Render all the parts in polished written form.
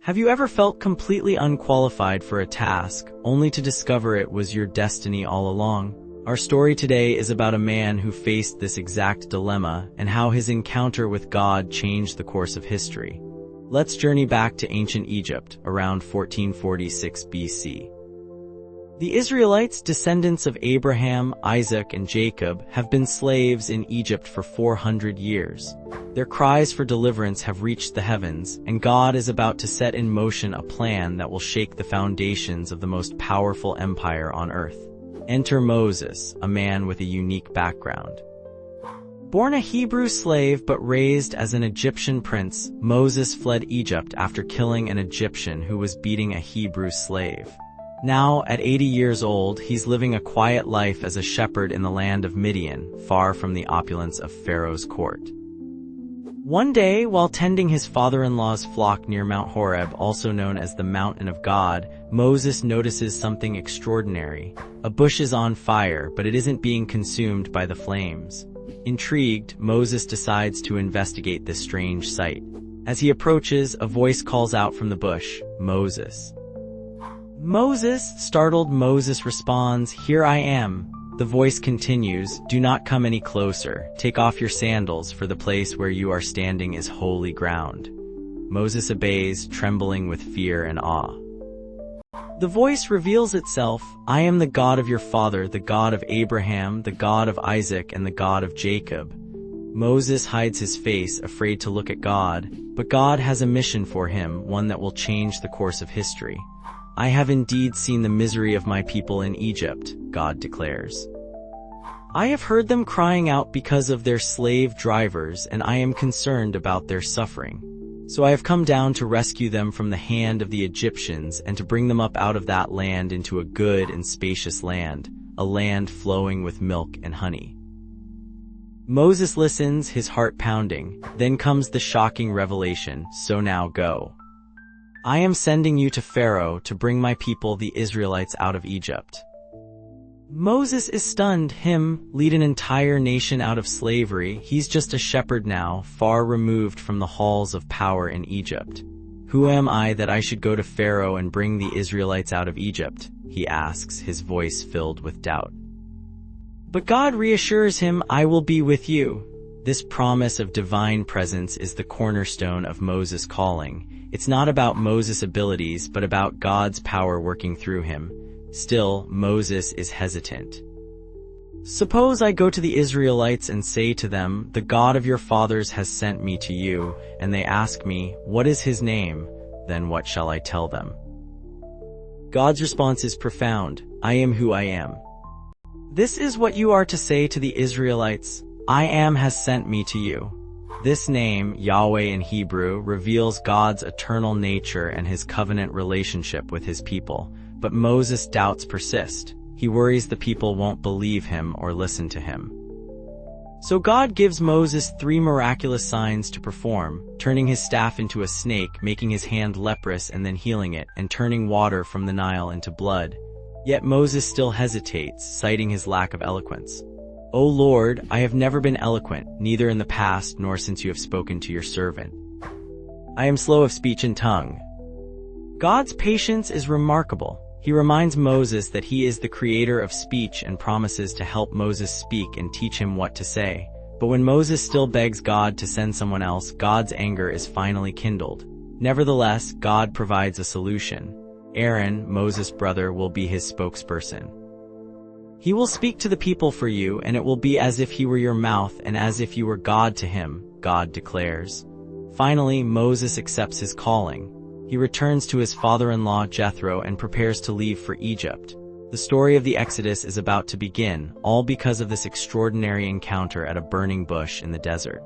Have you ever felt completely unqualified for a task, only to discover it was your destiny all along? Our story today is about a man who faced this exact dilemma and how his encounter with God changed the course of history. Let's journey back to ancient Egypt, around 1446 BC. The Israelites, descendants of Abraham, Isaac, and Jacob, have been slaves in Egypt for 400 years. Their cries for deliverance have reached the heavens, and God is about to set in motion a plan that will shake the foundations of the most powerful empire on earth. Enter Moses, a man with a unique background. Born a Hebrew slave but raised as an Egyptian prince, Moses fled Egypt after killing an Egyptian who was beating a Hebrew slave. Now, at 80 years old, he's living a quiet life as a shepherd in the land of Midian, far from the opulence of Pharaoh's court. One day, while tending his father-in-law's flock near Mount Horeb, also known as the Mountain of God, Moses notices something extraordinary. A bush is on fire, but it isn't being consumed by the flames. Intrigued, Moses decides to investigate this strange sight. As he approaches, a voice calls out from the bush, "Moses." "Moses?" Startled, Moses responds, "Here I am." The voice continues, "Do not come any closer. Take off your sandals, for the place where you are standing is holy ground." Moses obeys, trembling with fear and awe. The voice reveals itself, "I am the God of your father, the God of Abraham, the God of Isaac, and the God of Jacob." Moses hides his face, afraid to look at God, but God has a mission for him, one that will change the course of history. "I have indeed seen the misery of my people in Egypt," God declares. "I have heard them crying out because of their slave drivers, and I am concerned about their suffering. So I have come down to rescue them from the hand of the Egyptians and to bring them up out of that land into a good and spacious land, a land flowing with milk and honey." Moses listens, his heart pounding. Then comes the shocking revelation, "So now go. I am sending you to Pharaoh to bring my people, the Israelites, out of Egypt." Moses is stunned. Him, lead an entire nation out of slavery? He's just a shepherd now, far removed from the halls of power in Egypt. "Who am I that I should go to Pharaoh and bring the Israelites out of Egypt?" he asks, his voice filled with doubt. But God reassures him, "I will be with you." This promise of divine presence is the cornerstone of Moses' calling. It's not about Moses' abilities, but about God's power working through him. Still, Moses is hesitant. "Suppose I go to the Israelites and say to them, 'The God of your fathers has sent me to you,' and they ask me, 'What is his name?' Then what shall I tell them?" God's response is profound. "I am who I am." This is what you are to say to the Israelites. "I am has sent me to you." This name, Yahweh in Hebrew, reveals God's eternal nature and his covenant relationship with his people. But Moses' doubts persist. He worries the people won't believe him or listen to him. So God gives Moses 3 miraculous signs to perform, turning his staff into a snake, making his hand leprous and then healing it, and turning water from the Nile into blood. Yet Moses still hesitates, citing his lack of eloquence. "O Lord, I have never been eloquent, neither in the past nor since you have spoken to your servant. I am slow of speech and tongue." God's patience is remarkable. He reminds Moses that he is the creator of speech and promises to help Moses speak and teach him what to say. But when Moses still begs God to send someone else, God's anger is finally kindled. Nevertheless, God provides a solution. Aaron, Moses' brother, will be his spokesperson. "He will speak to the people for you, and it will be as if he were your mouth and as if you were God to him," God declares. Finally, Moses accepts his calling. He returns to his father-in-law Jethro and prepares to leave for Egypt. The story of the Exodus is about to begin, all because of this extraordinary encounter at a burning bush in the desert.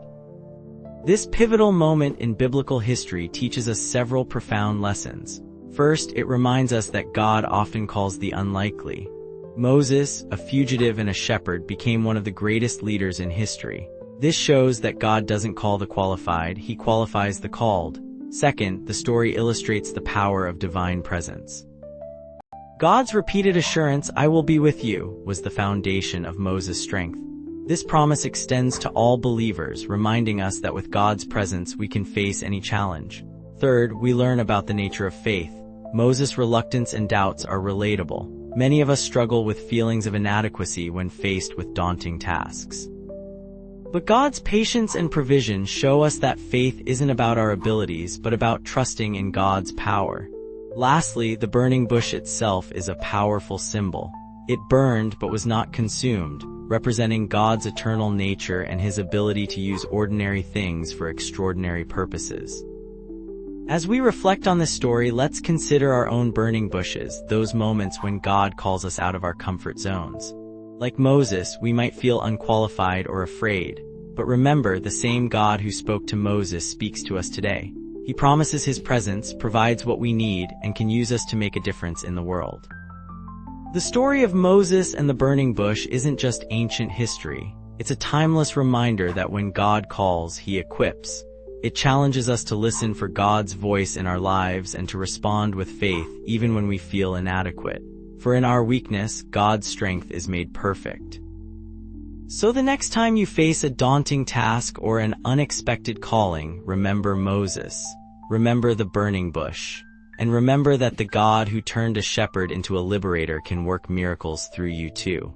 This pivotal moment in biblical history teaches us several profound lessons. First, it reminds us that God often calls the unlikely. Moses, a fugitive and a shepherd, became one of the greatest leaders in history. This shows that God doesn't call the qualified, he qualifies the called. Second, the story illustrates the power of divine presence. God's repeated assurance, "I will be with you," was the foundation of Moses' strength. This promise extends to all believers, reminding us that with God's presence we can face any challenge. Third, we learn about the nature of faith. Moses' reluctance and doubts are relatable. Many of us struggle with feelings of inadequacy when faced with daunting tasks. But God's patience and provision show us that faith isn't about our abilities, but about trusting in God's power. Lastly, the burning bush itself is a powerful symbol. It burned but was not consumed, representing God's eternal nature and his ability to use ordinary things for extraordinary purposes. As we reflect on this story, let's consider our own burning bushes, those moments when God calls us out of our comfort zones. Like Moses, we might feel unqualified or afraid, but remember, the same God who spoke to Moses speaks to us today. He promises his presence, provides what we need, and can use us to make a difference in the world. The story of Moses and the burning bush isn't just ancient history. It's a timeless reminder that when God calls, he equips. It challenges us to listen for God's voice in our lives and to respond with faith even when we feel inadequate. For in our weakness, God's strength is made perfect. So the next time you face a daunting task or an unexpected calling, remember Moses, remember the burning bush, and remember that the God who turned a shepherd into a liberator can work miracles through you too.